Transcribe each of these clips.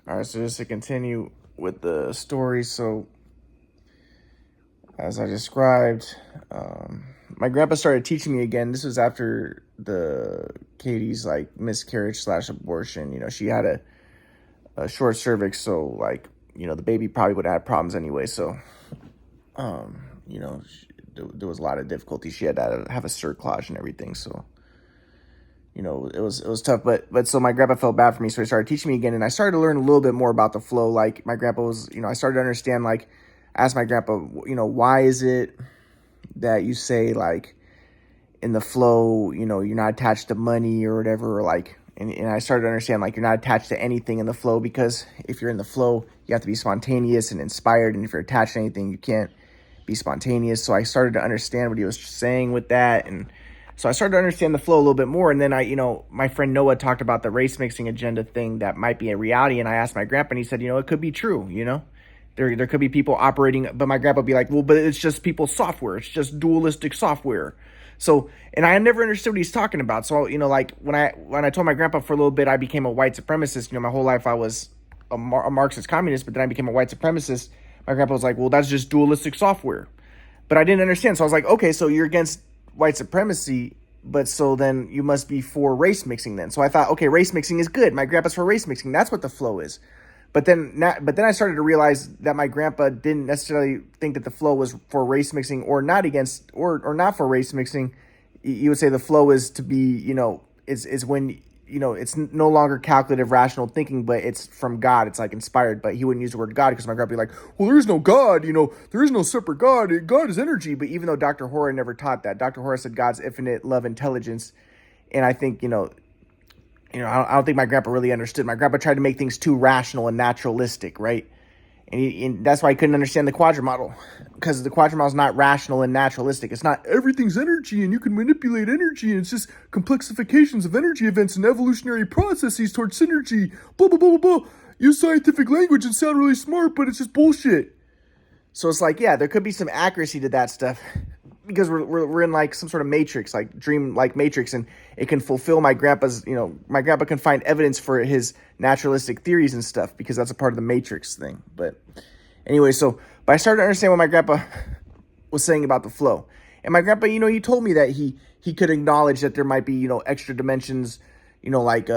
All right, so just to continue with the story, so as I described, my grandpa started teaching me again. This was after the Katie's like miscarriage slash abortion. She had a short cervix, so like the baby probably would have had problems anyway. So, there was a lot of difficulty. She had to have a cerclage and everything. So, it was tough, but so my grandpa felt bad for me, so he started teaching me again, and I started to learn a little bit more about the flow. Like my grandpa was, I started to understand. Like, I asked my grandpa, why is it that you say like in the flow, you're not attached to money or whatever, or like, and I started to understand like you're not attached to anything in the flow, because if you're in the flow, you have to be spontaneous and inspired, and if you're attached to anything, you can't be spontaneous. So I started to understand what he was saying with that, and so I started to understand the flow a little bit more. And then my friend Noah talked about the race mixing agenda thing that might be a reality. And I asked my grandpa, and he said, it could be true. There could be people operating, but my grandpa would be like, well, but it's just people's software. It's just dualistic software. So, and I never understood what he's talking about. So, like when I told my grandpa for a little bit, I became a white supremacist. My whole life I was a Marxist communist, but then I became a white supremacist. My grandpa was like, well, that's just dualistic software. But I didn't understand. So I was like, okay, so you're against white supremacy, but so then you must be for race mixing then. So I thought, okay, race mixing is good. My grandpa's for race mixing. That's what the flow is. But then I started to realize that my grandpa didn't necessarily think that the flow was for race mixing or not against or not for race mixing. You would say the flow is to be, is when, it's no longer calculative, rational thinking, but it's from God. It's like inspired, but he wouldn't use the word God because my grandpa would be like, well, there is no God, there is no separate God. God is energy. But even though Dr. Hora never taught that, Dr. Hora said God's infinite love, intelligence. And I think, I don't think my grandpa really understood. My grandpa tried to make things too rational and naturalistic, right? And that's why he couldn't understand the quadrant model, because the quadrant model is not rational and naturalistic. It's not everything's energy and you can manipulate energy, and it's just complexifications of energy events and evolutionary processes towards synergy. Blah, blah, blah, blah, blah. Use scientific language and sound really smart, but it's just bullshit. So it's like, yeah, there could be some accuracy to that stuff, because we're in like some sort of matrix, like dream like matrix, and it can fulfill my grandpa's, my grandpa can find evidence for his naturalistic theories and stuff, because that's a part of the matrix thing. But anyway, but I started to understand what my grandpa was saying about the flow. And my grandpa, he told me that he could acknowledge that there might be, extra dimensions, like,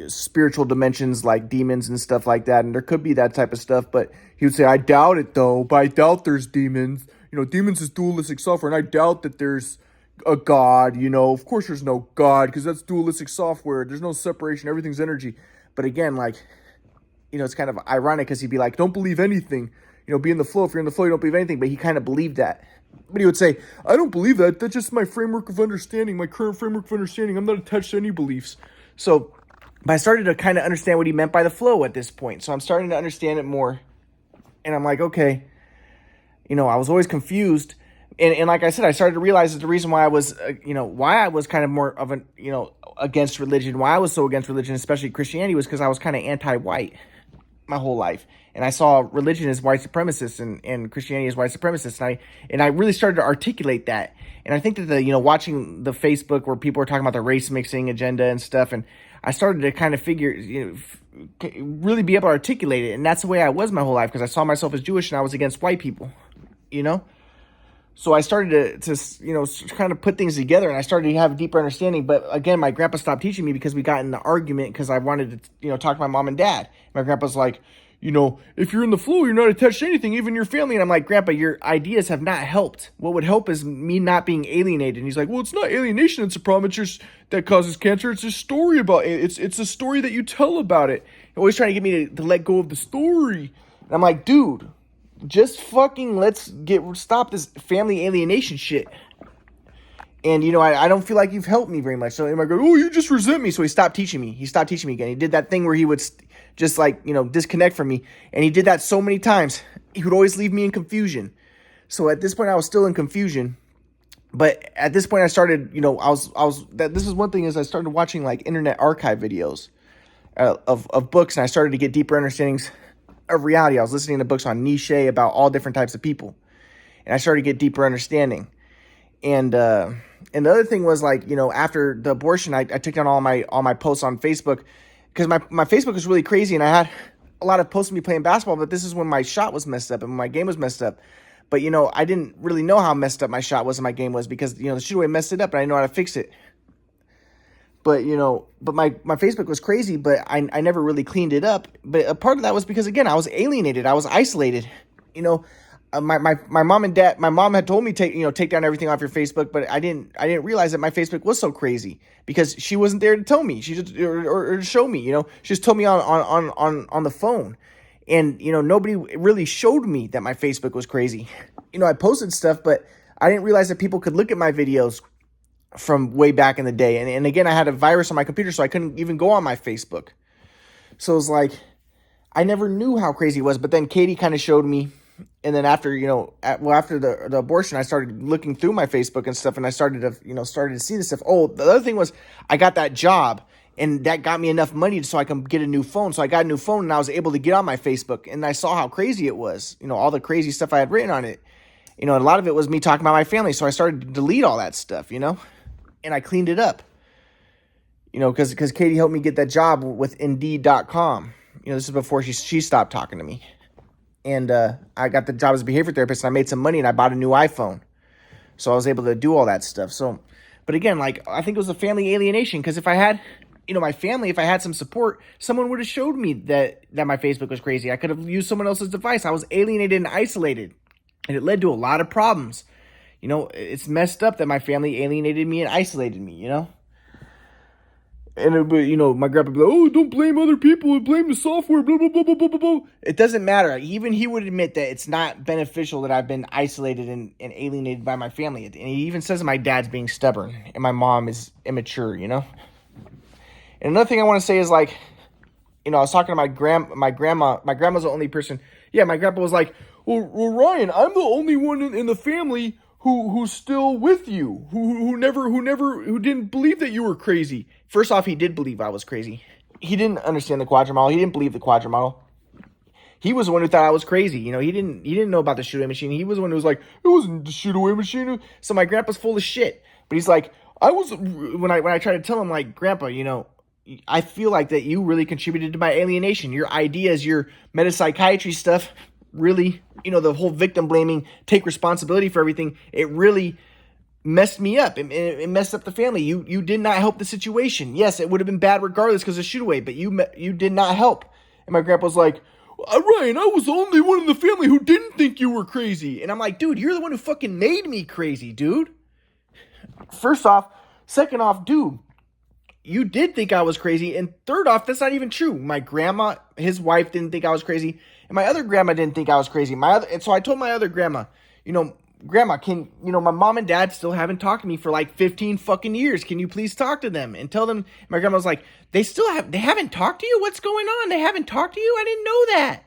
spiritual dimensions like demons and stuff like that. And there could be that type of stuff, but he would say, I doubt it though, but I doubt there's demons. Demons is dualistic software, and I doubt that there's a God. Of course there's no God, because that's dualistic software. There's no separation. Everything's energy. But again, like, it's kind of ironic, because he'd be like, don't believe anything. Be in the flow. If you're in the flow, you don't believe anything. But he kind of believed that. But he would say, I don't believe that. That's just my framework of understanding, my current framework of understanding. I'm not attached to any beliefs. So, but I started to kind of understand what he meant by the flow at this point. So I'm starting to understand it more. And I'm like, okay. I was always confused. And like I said, I started to realize that the reason why I was, why I was kind of more of an, against religion, why I was so against religion, especially Christianity, was because I was kind of anti-white my whole life. And I saw religion as white supremacist and Christianity as white supremacist. And I really started to articulate that. And I think that watching the Facebook where people were talking about the race mixing agenda and stuff, and I started to kind of figure, really be able to articulate it. And that's the way I was my whole life, because I saw myself as Jewish and I was against white people. So I started to kind of put things together, and I started to have a deeper understanding. But again, my grandpa stopped teaching me because we got in the argument, because I wanted to, talk to my mom and dad. My grandpa's like, if you're in the flow, you're not attached to anything, even your family. And I'm like, Grandpa, your ideas have not helped. What would help is me not being alienated. And he's like, well, it's not alienation. It's a problem. It's just that causes cancer. It's a story about it. It's a story that you tell about it. You're always trying to get me to let go of the story. And I'm like, dude, just fucking stop this family alienation shit. And, I don't feel like you've helped me very much. So I go, oh, you just resent me. So he stopped teaching me. He stopped teaching me again. He did that thing where he would just disconnect from me. And he did that so many times. He would always leave me in confusion. So at this point, I was still in confusion. But at this point, I started, this is one thing, is I started watching like Internet Archive videos of books. And I started to get deeper understandings of reality. I was listening to books on Nietzsche about all different types of people, and I started to get deeper understanding. And the other thing was, like, after the abortion, I took down all my posts on Facebook, because my Facebook was really crazy, and I had a lot of posts of me playing basketball, but this is when my shot was messed up and my game was messed up. But, I didn't really know how messed up my shot was and my game was because, the shoot away messed it up and I didn't know how to fix it. But, but my Facebook was crazy, but I never really cleaned it up. But a part of that was because, again, I was alienated. I was isolated. My mom and dad, my mom had told me take down everything off your Facebook, but I didn't realize that my Facebook was so crazy because she wasn't there to tell me. She just or to show me. She just told me on the phone, and nobody really showed me that my Facebook was crazy. I posted stuff, but I didn't realize that people could look at my videos from way back in the day. And again, I had a virus on my computer, so I couldn't even go on my Facebook. So it was like I never knew how crazy it was. But then Katie kind of showed me. And then after, after the abortion, I started looking through my Facebook and stuff, and I started to see this stuff. Oh, the other thing was I got that job, and that got me enough money so I can get a new phone. So I got a new phone, and I was able to get on my Facebook, and I saw how crazy it was. All the crazy stuff I had written on it. A lot of it was me talking about my family. So I started to delete all that stuff, and I cleaned it up. Because Katie helped me get that job with Indeed.com. This is before she stopped talking to me. And I got the job as a behavior therapist, and I made some money, and I bought a new iPhone. So I was able to do all that stuff. So, but again, I think it was a family alienation, because if I had, my family, if I had some support, someone would have showed me that my Facebook was crazy. I could have used someone else's device. I was alienated and isolated, and it led to a lot of problems. It's messed up that my family alienated me and isolated me, And my grandpa would be like, oh, don't blame other people, blame the software, blah, blah, blah, blah, blah, blah. It doesn't matter. Even he would admit that it's not beneficial that I've been isolated and alienated by my family. And he even says my dad's being stubborn and my mom is immature, And another thing I want to say is, I was talking to my grandma. My grandma's the only person. Yeah, my grandpa was like, well, Ryan, I'm the only one in the family who's still with you, who didn't believe that you were crazy. First off, he did believe I was crazy. He didn't understand the Quadrant model. He didn't believe the Quadrant model. He was the one who thought I was crazy. He didn't know about the shoot away machine. He was the one who was like, it wasn't the shoot away machine. So my grandpa's full of shit. But he's like, when I tried to tell him, like, Grandpa, I feel like that you really contributed to my alienation. Your ideas, your metapsychiatry stuff, really, the whole victim blaming, take responsibility for everything, it really messed me up. It messed up the family. You did not help the situation. Yes, it would have been bad regardless because of shoot away, but you did not help. And my grandpa's like, Ryan, I was the only one in the family who didn't think you were crazy. And I'm like, dude, you're the one who fucking made me crazy, dude. First off. Second off, dude, you did think I was crazy. And third off, that's not even true. My grandma, his wife, didn't think I was crazy. And my other grandma didn't think I was crazy. And so I told my other grandma, Grandma, my mom and dad still haven't talked to me for like 15 fucking years. Can you please talk to them and tell them? My grandma was like, they haven't talked to you? What's going on? They haven't talked to you? I didn't know that.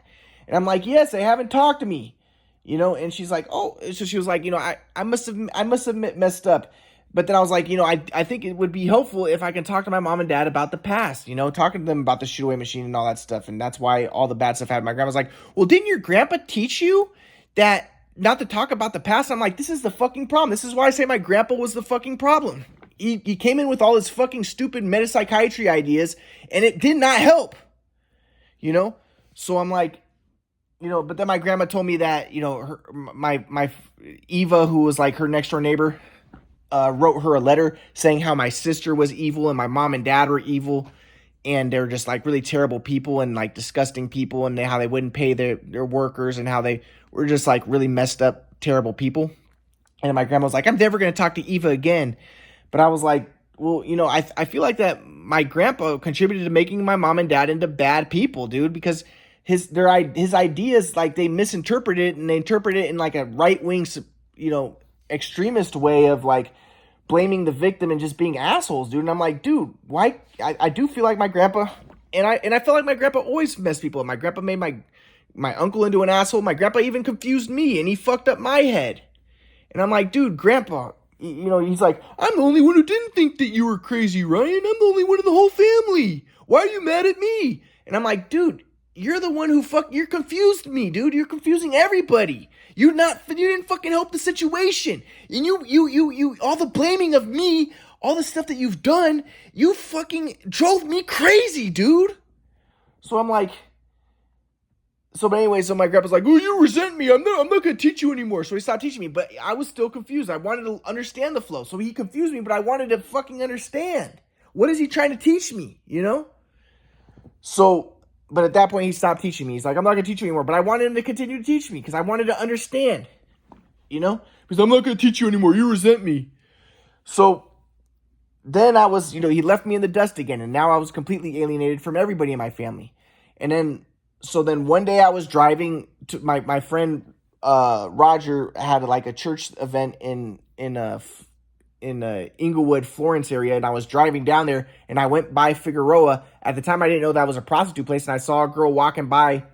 And I'm like, yes, they haven't talked to me, and she's like, oh, so she was like, I must have messed up. But then I was like, I think it would be helpful if I can talk to my mom and dad about the past, talking to them about the shoot away machine and all that stuff. And that's why all the bad stuff happened. My grandma's like, well, didn't your grandpa teach you that not to talk about the past? I'm like, this is the fucking problem. This is why I say my grandpa was the fucking problem. He came in with all his fucking stupid metapsychiatry ideas, and it did not help, So I'm like, but then my grandma told me that, my Eva, who was like her next door neighbor, wrote her a letter saying how my sister was evil and my mom and dad were evil, and they're just like really terrible people and like disgusting people, and how they wouldn't pay their workers, and how they were just like really messed up, terrible people. And my grandma was like, I'm never going to talk to Eva again. But I was like, well, I feel like that my grandpa contributed to making my mom and dad into bad people, dude, because his ideas, like, they misinterpret it, and they interpret it in like a right-wing, extremist way of like blaming the victim and just being assholes, dude. And I'm like, dude, why? I do feel like my grandpa, and I feel like my grandpa always messed people up. My grandpa made my uncle into an asshole. My grandpa even confused me, and he fucked up my head. And I'm like, dude, Grandpa, he's like, I'm the only one who didn't think that you were crazy, Ryan. I'm the only one in the whole family. Why are you mad at me? And I'm like, dude, you're the one who you're confused me, dude. You're confusing everybody. You didn't fucking help the situation. And you all the blaming of me, all the stuff that you've done, you fucking drove me crazy, dude. So I'm like, but anyway, so my grandpa's like, oh, you resent me. I'm not going to teach you anymore. So he stopped teaching me, but I was still confused. I wanted to understand the flow. So he confused me, but I wanted to fucking understand. What is he trying to teach me, you know? So, but at that point, he stopped teaching me. He's like, I'm not going to teach you anymore. But I wanted him to continue to teach me because I wanted to understand, you know? Because I'm not going to teach you anymore. You resent me. So then I was, he left me in the dust again. And now I was completely alienated from everybody in my family. And then, so then one day I was driving to my friend, Roger had like a church event in Inglewood, Florence area. And I was driving down there and I went by Figueroa. At the time, I didn't know that was a prostitute place. And I saw a girl walking by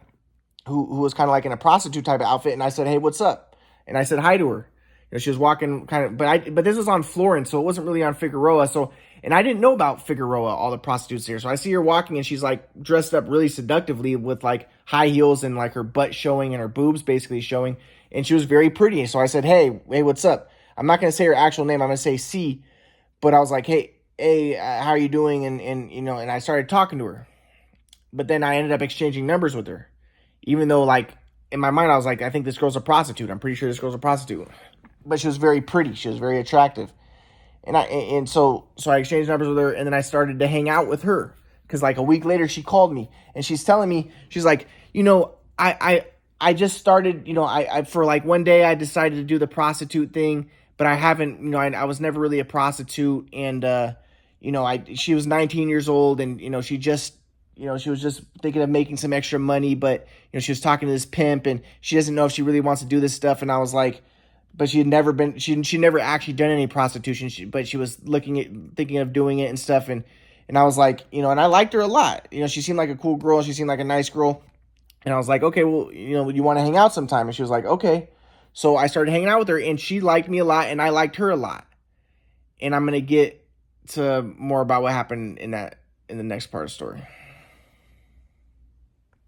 who was kind of like in a prostitute type of outfit. And I said, hey, what's up? And I said hi to her. She was walking kind of, but this was on Florence, so it wasn't really on Figueroa. So, and I didn't know about Figueroa, all the prostitutes here. So I see her walking and she's like dressed up really seductively with like high heels and like her butt showing and her boobs basically showing. And she was very pretty. So I said, hey, what's up? I'm not going to say her actual name. I'm going to say C, but I was like, hey, how are you doing? And I started talking to her, but then I ended up exchanging numbers with her, even though like in my mind, I was like, I think this girl's a prostitute. I'm pretty sure this girl's a prostitute. But she was very pretty. She was very attractive. And so I exchanged numbers with her, and then I started to hang out with her. Because like a week later, she called me, and she's telling me, she's like, I just started, I for like one day I decided to do the prostitute thing, but I haven't, I was never really a prostitute. And, she was 19 years old, and, she was just thinking of making some extra money, but, she was talking to this pimp, and she doesn't know if she really wants to do this stuff. And I was like, but she had never been, she never actually done any prostitution, but she was thinking of doing it and stuff. And I was like, and I liked her a lot. She seemed like a cool girl. She seemed like a nice girl. And I was like, okay, well, you want to hang out sometime? And she was like, okay. So I started hanging out with her, and she liked me a lot, and I liked her a lot. And I'm going to get to more about what happened in the next part of the story.